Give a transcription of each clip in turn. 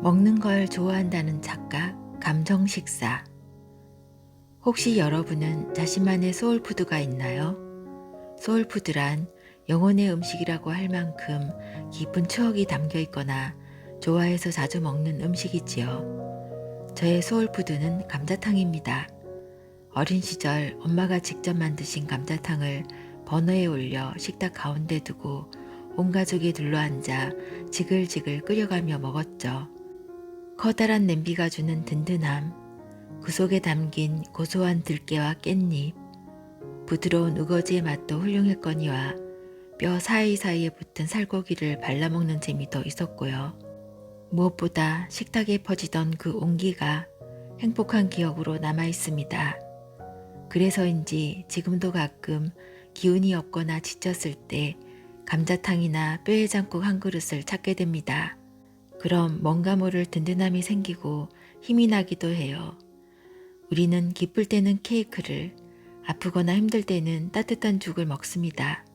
먹는 걸 좋아한다는 착각, 감정 식사. 혹시 여러분은 자신만의 소울푸드가 있나요? 소울푸드란 영혼의 음식이라고 할 만큼 깊은 추억이 담겨 있거나 좋아해서 자주 먹는 음식이지요. 저의 소울푸드는 감자탕입니다. 어린 시절 엄마가 직접 만드신 감자탕을 버너에 올려 식탁 가운데 두고 온 가족이 둘러앉아 지글지글 끓여가며 먹었죠. 커다란 냄비가 주는 든든함, 그 속에 담긴 고소한 들깨와 깻잎, 부드러운 우거지의 맛도 훌륭했거니와 뼈 사이사이에 붙은 살코기를 발라먹는 재미도 있었고요. 무엇보다 식탁에 퍼지던 그 온기가 행복한 기억으로 남아있습니다. 그래서인지 지금도 가끔 기운이 없거나 지쳤을 때 감자탕이나 뼈해장국 한 그릇을 찾게 됩니다. 그럼 뭔가 모를 든든함이 생기고 힘이 나기도 해요. 우리는 기쁠 때는 케이크를, 아프거나 힘들 때는 따뜻한 죽을 먹습니다.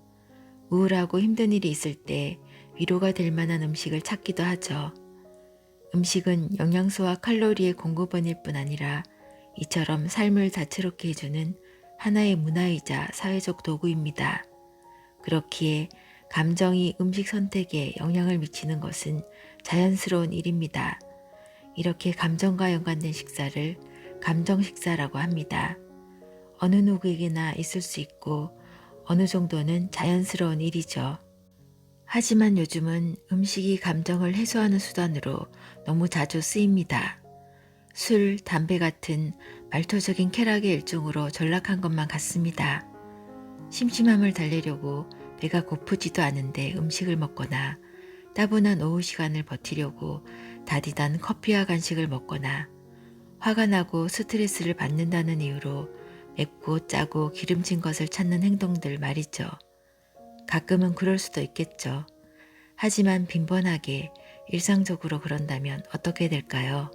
우울하고 힘든 일이 있을 때 위로가 될 만한 음식을 찾기도 하죠. 음식은 영양소와 칼로리의 공급원일 뿐 아니라 이처럼 삶을 다채롭게 해주는 하나의 문화이자 사회적 도구입니다. 그렇기에 감정이 음식 선택에 영향을 미치는 것은 자연스러운 일입니다. 이렇게 감정과 연관된 식사를 감정 식사라고 합니다. 어느 누구에게나 있을 수 있고 어느 정도는 자연스러운 일이죠. 하지만 요즘은 음식이 감정을 해소하는 수단으로 너무 자주 쓰입니다. 술, 담배 같은 말토적인 쾌락의 일종으로 전락한 것만 같습니다. 심심함을 달래려고 배가 고프지도 않은데 음식을 먹거나 따분한 오후 시간을 버티려고 다디단 커피와 간식을 먹거나 화가 나고 스트레스를 받는다는 이유로 맵고 짜고 기름진 것을 찾는 행동들 말이죠. 가끔은 그럴 수도 있겠죠. 하지만 빈번하게 일상적으로 그런다면 어떻게 될까요?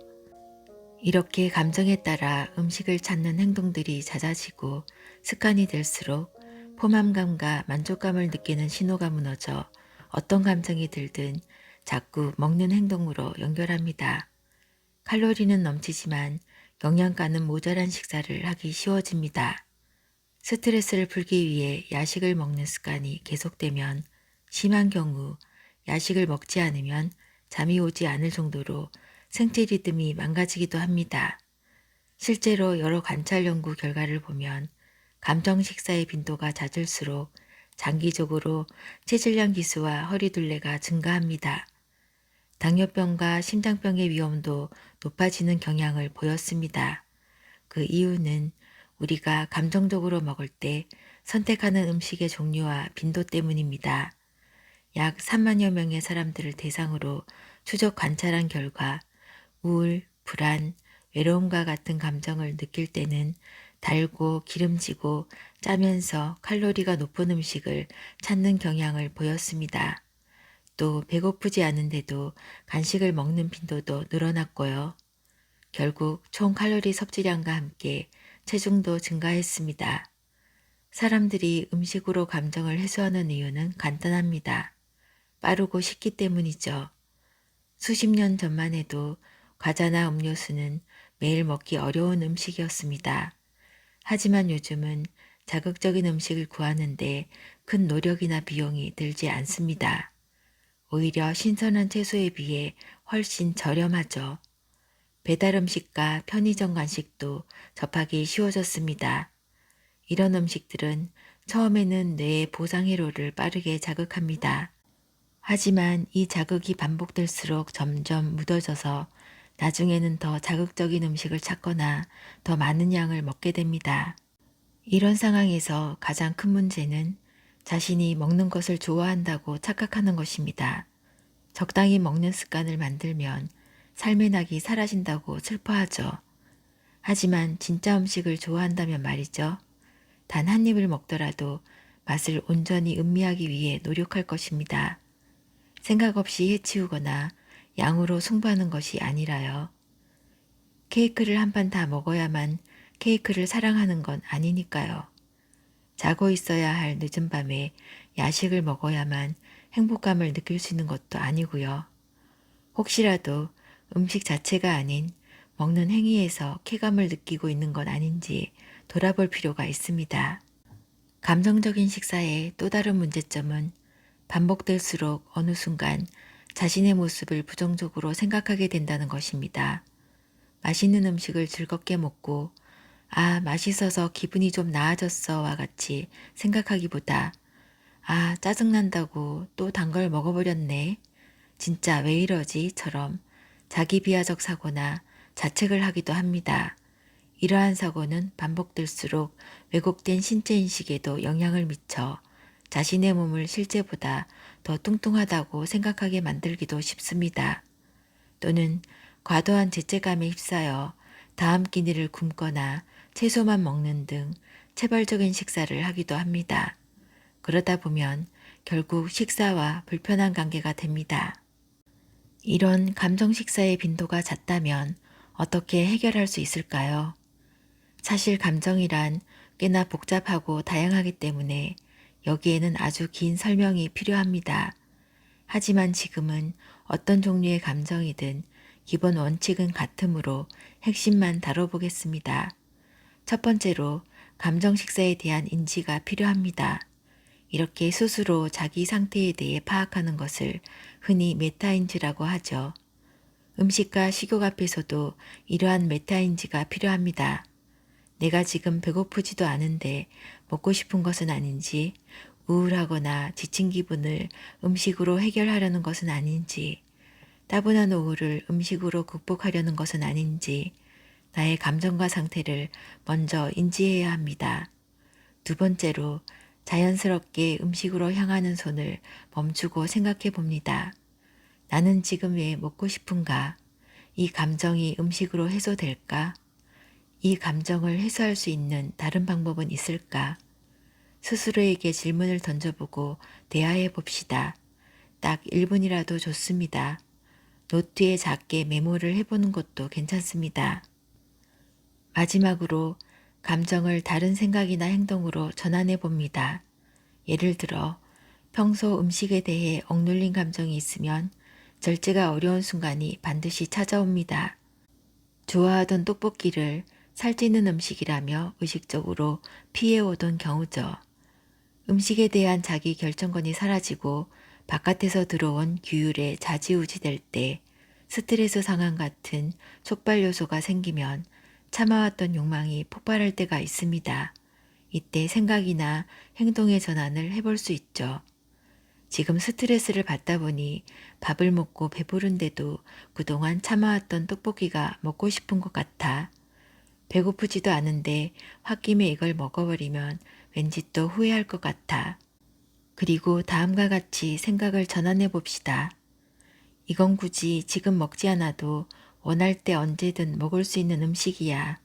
이렇게 감정에 따라 음식을 찾는 행동들이 잦아지고 습관이 될수록 포만감과 만족감을 느끼는 신호가 무너져 어떤 감정이 들든 자꾸 먹는 행동으로 연결합니다. 칼로리는 넘치지만 영양가는 모자란 식사를 하기 쉬워집니다. 스트레스를 풀기 위해 야식을 먹는 습관이 계속되면 심한 경우 야식을 먹지 않으면 잠이 오지 않을 정도로 생체 리듬이 망가지기도 합니다. 실제로 여러 관찰 연구 결과를 보면 감정 식사의 빈도가 잦을수록 장기적으로 체질량 기수와 허리둘레가 증가합니다. 당뇨병과 심장병의 위험도 높아지는 경향을 보였습니다. 그 이유는 우리가 감정적으로 먹을 때 선택하는 음식의 종류와 빈도 때문입니다. 약 3만여 명의 사람들을 대상으로 추적 관찰한 결과 우울, 불안, 외로움과 같은 감정을 느낄 때는 달고 기름지고 짜면서 칼로리가 높은 음식을 찾는 경향을 보였습니다. 또 배고프지 않은데도 간식을 먹는 빈도도 늘어났고요. 결국 총 칼로리 섭취량과 함께 체중도 증가했습니다. 사람들이 음식으로 감정을 해소하는 이유는 간단합니다. 빠르고 쉽기 때문이죠. 수십 년 전만 해도 과자나 음료수는 매일 먹기 어려운 음식이었습니다. 하지만 요즘은 자극적인 음식을 구하는데 큰 노력이나 비용이 들지 않습니다. 오히려 신선한 채소에 비해 훨씬 저렴하죠. 배달 음식과 편의점 간식도 접하기 쉬워졌습니다. 이런 음식들은 처음에는 뇌의 보상회로를 빠르게 자극합니다. 하지만 이 자극이 반복될수록 점점 묻어져서 나중에는 더 자극적인 음식을 찾거나 더 많은 양을 먹게 됩니다. 이런 상황에서 가장 큰 문제는 자신이 먹는 것을 좋아한다고 착각하는 것입니다. 적당히 먹는 습관을 만들면 삶의 낙이 사라진다고 슬퍼하죠. 하지만 진짜 음식을 좋아한다면 말이죠. 단 한 입을 먹더라도 맛을 온전히 음미하기 위해 노력할 것입니다. 생각 없이 해치우거나 양으로 승부하는 것이 아니라요. 케이크를 한 판 다 먹어야만 케이크를 사랑하는 건 아니니까요. 자고 있어야 할 늦은 밤에 야식을 먹어야만 행복감을 느낄 수 있는 것도 아니고요. 혹시라도 음식 자체가 아닌 먹는 행위에서 쾌감을 느끼고 있는 건 아닌지 돌아볼 필요가 있습니다. 감정적인 식사의 또 다른 문제점은 반복될수록 어느 순간 자신의 모습을 부정적으로 생각하게 된다는 것입니다. 맛있는 음식을 즐겁게 먹고 아, 맛있어서 기분이 좀 나아졌어와 같이 생각하기보다 아, 짜증난다고 또 단 걸 먹어버렸네. 진짜 왜 이러지?처럼 자기 비하적 사고나 자책을 하기도 합니다. 이러한 사고는 반복될수록 왜곡된 신체 인식에도 영향을 미쳐 자신의 몸을 실제보다 더 뚱뚱하다고 생각하게 만들기도 쉽습니다. 또는 과도한 죄책감에 휩싸여 다음 끼니를 굶거나 채소만 먹는 등 체벌적인 식사를 하기도 합니다. 그러다 보면 결국 식사와 불편한 관계가 됩니다. 이런 감정 식사의 빈도가 잦다면 어떻게 해결할 수 있을까요? 사실 감정이란 꽤나 복잡하고 다양하기 때문에 여기에는 아주 긴 설명이 필요합니다. 하지만 지금은 어떤 종류의 감정이든 기본 원칙은 같으므로 핵심만 다뤄보겠습니다. 첫 번째로 감정 식사에 대한 인지가 필요합니다. 이렇게 스스로 자기 상태에 대해 파악하는 것을 흔히 메타인지라고 하죠. 음식과 식욕 앞에서도 이러한 메타인지가 필요합니다. 내가 지금 배고프지도 않은데 먹고 싶은 것은 아닌지, 우울하거나 지친 기분을 음식으로 해결하려는 것은 아닌지, 따분한 오후를 음식으로 극복하려는 것은 아닌지, 나의 감정과 상태를 먼저 인지해야 합니다. 두 번째로 자연스럽게 음식으로 향하는 손을 멈추고 생각해 봅니다. 나는 지금 왜 먹고 싶은가? 이 감정이 음식으로 해소될까? 이 감정을 해소할 수 있는 다른 방법은 있을까? 스스로에게 질문을 던져보고 대화해 봅시다. 딱 1분이라도 좋습니다. 노트에 작게 메모를 해보는 것도 괜찮습니다. 마지막으로 감정을 다른 생각이나 행동으로 전환해 봅니다. 예를 들어 평소 음식에 대해 억눌린 감정이 있으면 절제가 어려운 순간이 반드시 찾아옵니다. 좋아하던 떡볶이를 살찌는 음식이라며 의식적으로 피해오던 경우죠. 음식에 대한 자기 결정권이 사라지고 바깥에서 들어온 규율에 좌지우지될 때 스트레스 상황 같은 촉발 요소가 생기면 참아왔던 욕망이 폭발할 때가 있습니다. 이때 생각이나 행동의 전환을 해볼 수 있죠. 지금 스트레스를 받다 보니 밥을 먹고 배부른데도 그동안 참아왔던 떡볶이가 먹고 싶은 것 같아. 배고프지도 않은데 홧김에 이걸 먹어버리면 왠지 또 후회할 것 같아. 그리고 다음과 같이 생각을 전환해 봅시다. 이건 굳이 지금 먹지 않아도 원할 때 언제든 먹을 수 있는 음식이야.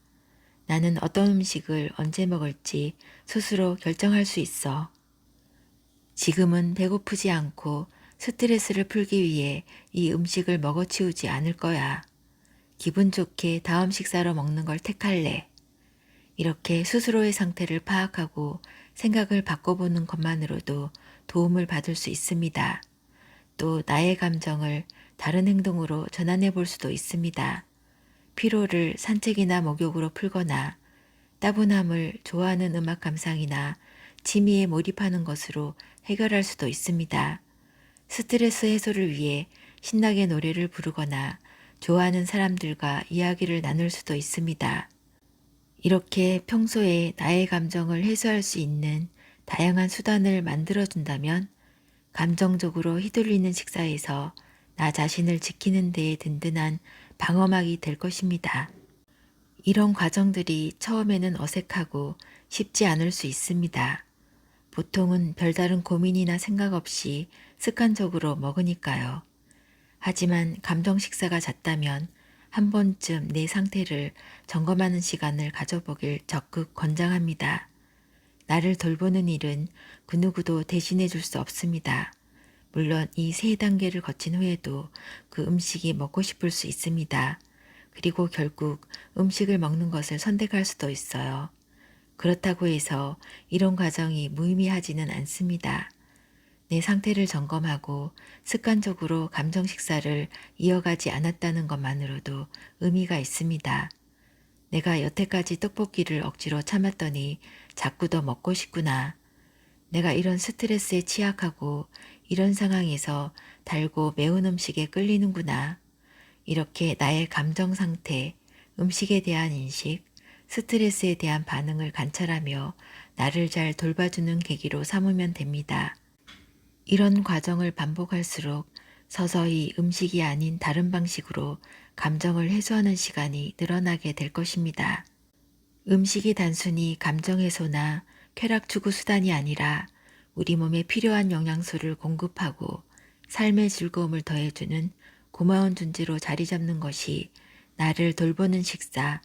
나는 어떤 음식을 언제 먹을지 스스로 결정할 수 있어. 지금은 배고프지 않고 스트레스를 풀기 위해 이 음식을 먹어치우지 않을 거야. 기분 좋게 다음 식사로 먹는 걸 택할래. 이렇게 스스로의 상태를 파악하고 생각을 바꿔보는 것만으로도 도움을 받을 수 있습니다. 또 나의 감정을 다른 행동으로 전환해 볼 수도 있습니다. 피로를 산책이나 목욕으로 풀거나 따분함을 좋아하는 음악 감상이나 취미에 몰입하는 것으로 해결할 수도 있습니다. 스트레스 해소를 위해 신나게 노래를 부르거나 좋아하는 사람들과 이야기를 나눌 수도 있습니다. 이렇게 평소에 나의 감정을 해소할 수 있는 다양한 수단을 만들어준다면 감정적으로 휘둘리는 식사에서 나 자신을 지키는 데에 든든한 방어막이 될 것입니다. 이런 과정들이 처음에는 어색하고 쉽지 않을 수 있습니다. 보통은 별다른 고민이나 생각 없이 습관적으로 먹으니까요. 하지만 감정 식사가 잦다면 한 번쯤 내 상태를 점검하는 시간을 가져보길 적극 권장합니다. 나를 돌보는 일은 그 누구도 대신해 줄 수 없습니다. 물론 이 세 단계를 거친 후에도 그 음식이 먹고 싶을 수 있습니다. 그리고 결국 음식을 먹는 것을 선택할 수도 있어요. 그렇다고 해서 이런 과정이 무의미하지는 않습니다. 내 상태를 점검하고 습관적으로 감정 식사를 이어가지 않았다는 것만으로도 의미가 있습니다. 내가 여태까지 떡볶이를 억지로 참았더니 자꾸 더 먹고 싶구나. 내가 이런 스트레스에 취약하고 이런 상황에서 달고 매운 음식에 끌리는구나. 이렇게 나의 감정 상태, 음식에 대한 인식, 스트레스에 대한 반응을 관찰하며 나를 잘 돌봐주는 계기로 삼으면 됩니다. 이런 과정을 반복할수록 서서히 음식이 아닌 다른 방식으로 감정을 해소하는 시간이 늘어나게 될 것입니다. 음식이 단순히 감정 해소나 쾌락 추구 수단이 아니라 우리 몸에 필요한 영양소를 공급하고 삶의 즐거움을 더해주는 고마운 존재로 자리 잡는 것이 나를 돌보는 식사,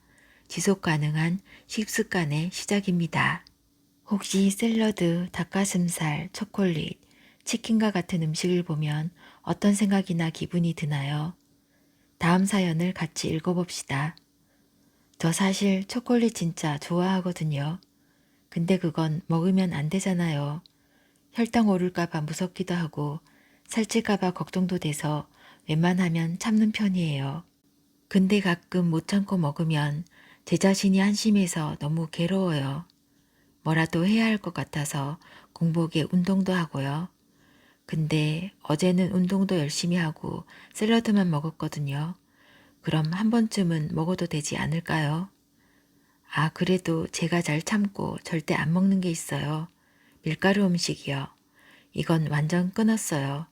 지속 가능한 식습관의 시작입니다. 혹시 샐러드, 닭가슴살, 초콜릿, 치킨과 같은 음식을 보면 어떤 생각이나 기분이 드나요? 다음 사연을 같이 읽어봅시다. 저 사실 초콜릿 진짜 좋아하거든요. 근데 그건 먹으면 안 되잖아요. 혈당 오를까봐 무섭기도 하고 살찔까봐 걱정도 돼서 웬만하면 참는 편이에요. 근데 가끔 못 참고 먹으면 제 자신이 한심해서 너무 괴로워요. 뭐라도 해야 할 것 같아서 공복에 운동도 하고요. 근데 어제는 운동도 열심히 하고 샐러드만 먹었거든요. 그럼 한 번쯤은 먹어도 되지 않을까요? 아, 그래도 제가 잘 참고 절대 안 먹는 게 있어요. 밀가루 음식이요. 이건 완전 끊었어요.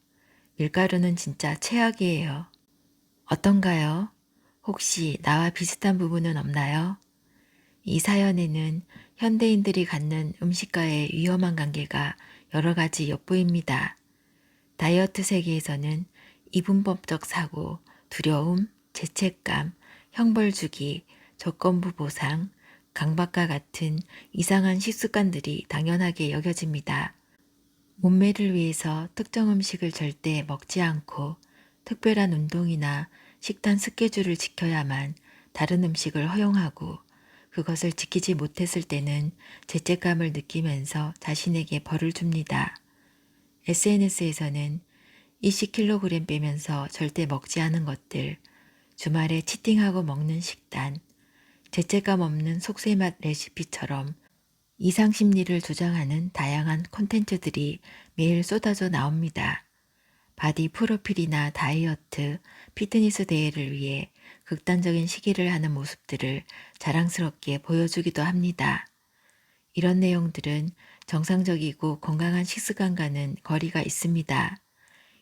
밀가루는 진짜 최악이에요. 어떤가요? 혹시 나와 비슷한 부분은 없나요? 이 사연에는 현대인들이 갖는 음식과의 위험한 관계가 여러 가지 엿보입니다. 다이어트 세계에서는 이분법적 사고, 두려움, 죄책감, 형벌 주기, 조건부 보상, 강박과 같은 이상한 식습관들이 당연하게 여겨집니다. 몸매를 위해서 특정 음식을 절대 먹지 않고 특별한 운동이나 식단 스케줄을 지켜야만 다른 음식을 허용하고 그것을 지키지 못했을 때는 죄책감을 느끼면서 자신에게 벌을 줍니다. SNS에서는 20kg 빼면서 절대 먹지 않은 것들, 주말에 치팅하고 먹는 식단, 죄책감 없는 속세맛 레시피처럼 이상 심리를 조장하는 다양한 콘텐츠들이 매일 쏟아져 나옵니다. 바디 프로필이나 다이어트, 피트니스 대회를 위해 극단적인 시기를 하는 모습들을 자랑스럽게 보여주기도 합니다. 이런 내용들은 정상적이고 건강한 식습관과는 거리가 있습니다.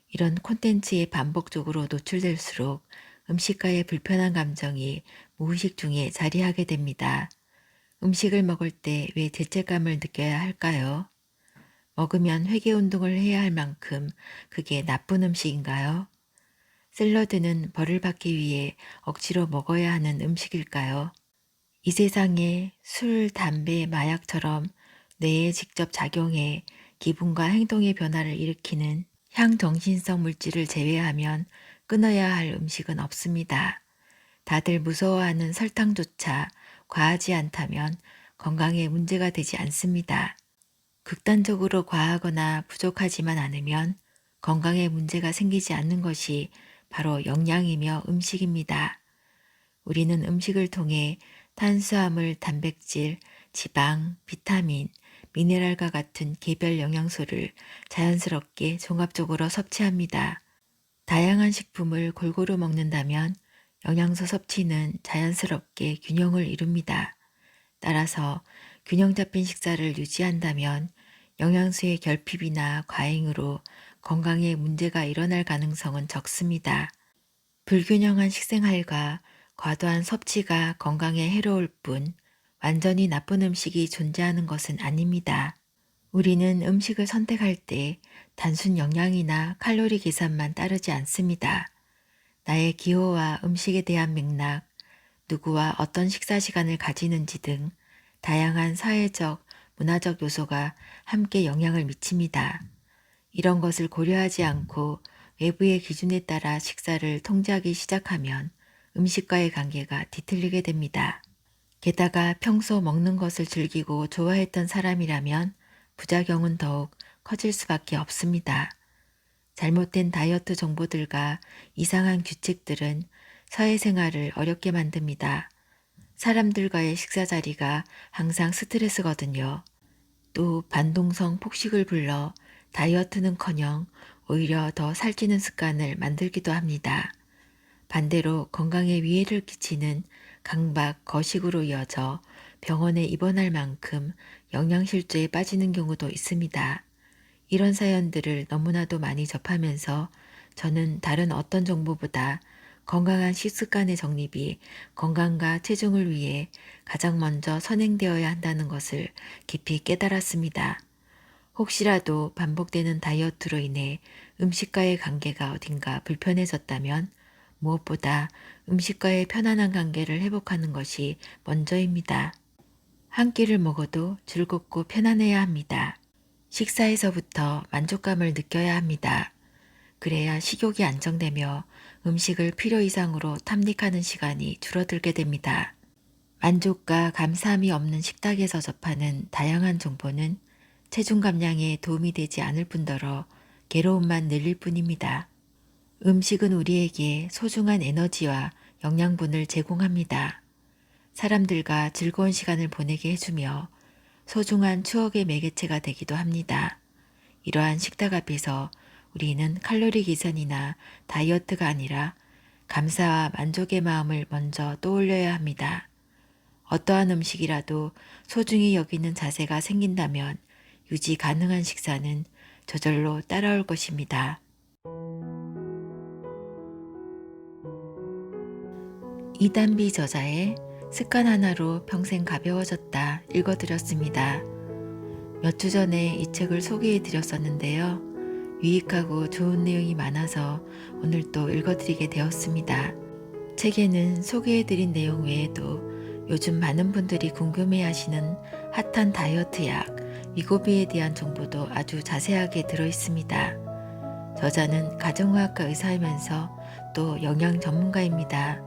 이런 콘텐츠에 반복적으로 노출될수록 음식과의 불편한 감정이 무의식 중에 자리하게 됩니다. 음식을 먹을 때 왜 죄책감을 느껴야 할까요? 먹으면 회개 운동을 해야 할 만큼 그게 나쁜 음식인가요? 샐러드는 벌을 받기 위해 억지로 먹어야 하는 음식일까요? 이 세상에 술, 담배, 마약처럼 뇌에 직접 작용해 기분과 행동의 변화를 일으키는 향정신성 물질을 제외하면 끊어야 할 음식은 없습니다. 다들 무서워하는 설탕조차 과하지 않다면 건강에 문제가 되지 않습니다. 극단적으로 과하거나 부족하지만 않으면 건강에 문제가 생기지 않는 것이 바로 영양이며 음식입니다. 우리는 음식을 통해 탄수화물, 단백질, 지방, 비타민, 미네랄과 같은 개별 영양소를 자연스럽게 종합적으로 섭취합니다. 다양한 식품을 골고루 먹는다면 영양소 섭취는 자연스럽게 균형을 이룹니다. 따라서 균형 잡힌 식사를 유지한다면 영양소의 결핍이나 과잉으로 건강에 문제가 일어날 가능성은 적습니다. 불균형한 식생활과 과도한 섭취가 건강에 해로울 뿐 완전히 나쁜 음식이 존재하는 것은 아닙니다. 우리는 음식을 선택할 때 단순 영양이나 칼로리 계산만 따르지 않습니다. 나의 기호와 음식에 대한 맥락, 누구와 어떤 식사 시간을 가지는지 등 다양한 사회적, 문화적 요소가 함께 영향을 미칩니다. 이런 것을 고려하지 않고 외부의 기준에 따라 식사를 통제하기 시작하면 음식과의 관계가 뒤틀리게 됩니다. 게다가 평소 먹는 것을 즐기고 좋아했던 사람이라면 부작용은 더욱 커질 수밖에 없습니다. 잘못된 다이어트 정보들과 이상한 규칙들은 사회생활을 어렵게 만듭니다. 사람들과의 식사 자리가 항상 스트레스거든요. 또 반동성 폭식을 불러 다이어트는커녕 오히려 더 살찌는 습관을 만들기도 합니다. 반대로 건강에 위해를 끼치는 강박, 거식으로 이어져 병원에 입원할 만큼 영양실조에 빠지는 경우도 있습니다. 이런 사연들을 너무나도 많이 접하면서 저는 다른 어떤 정보보다 건강한 식습관의 정립이 건강과 체중을 위해 가장 먼저 선행되어야 한다는 것을 깊이 깨달았습니다. 혹시라도 반복되는 다이어트로 인해 음식과의 관계가 어딘가 불편해졌다면 무엇보다 음식과의 편안한 관계를 회복하는 것이 먼저입니다. 한 끼를 먹어도 즐겁고 편안해야 합니다. 식사에서부터 만족감을 느껴야 합니다. 그래야 식욕이 안정되며 음식을 필요 이상으로 탐닉하는 시간이 줄어들게 됩니다. 만족과 감사함이 없는 식탁에서 접하는 다양한 정보는 체중 감량에 도움이 되지 않을 뿐더러 괴로움만 늘릴 뿐입니다. 음식은 우리에게 소중한 에너지와 영양분을 제공합니다. 사람들과 즐거운 시간을 보내게 해주며 소중한 추억의 매개체가 되기도 합니다. 이러한 식탁 앞에서 우리는 칼로리 계산이나 다이어트가 아니라 감사와 만족의 마음을 먼저 떠올려야 합니다. 어떠한 음식이라도 소중히 여기는 자세가 생긴다면 유지 가능한 식사는 저절로 따라올 것입니다. 이단비 저자의 습관 하나로 평생 가벼워졌다 읽어드렸습니다. 몇 주 전에 이 책을 소개해 드렸었는데요. 유익하고 좋은 내용이 많아서 오늘 또 읽어드리게 되었습니다. 책에는 소개해 드린 내용 외에도 요즘 많은 분들이 궁금해 하시는 핫한 다이어트 약 위고비에 대한 정보도 아주 자세하게 들어 있습니다. 저자는 가정의학과 의사이면서 또 영양 전문가입니다.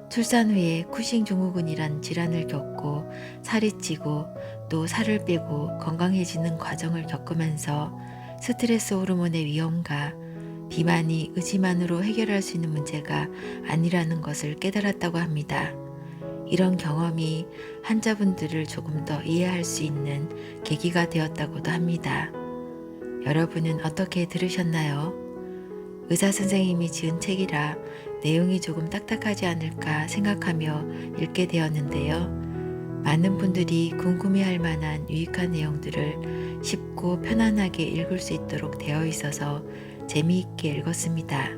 출산 후에 쿠싱 증후군이란 질환을 겪고 살이 찌고 또 살을 빼고 건강해지는 과정을 겪으면서 스트레스 호르몬의 위험과 비만이 의지만으로 해결할 수 있는 문제가 아니라는 것을 깨달았다고 합니다. 이런 경험이 환자분들을 조금 더 이해할 수 있는 계기가 되었다고도 합니다. 여러분은 어떻게 들으셨나요? 의사 선생님이 지은 책이라 내용이 조금 딱딱하지 않을까 생각하며 읽게 되었는데요. 많은 분들이 궁금해할 만한 유익한 내용들을 쉽고 편안하게 읽을 수 있도록 되어 있어서 재미있게 읽었습니다.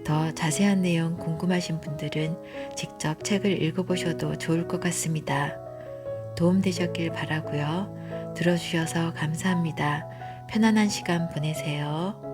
더 자세한 내용 궁금하신 분들은 직접 책을 읽어보셔도 좋을 것 같습니다. 도움되셨길 바라고요. 들어주셔서 감사합니다. 편안한 시간 보내세요.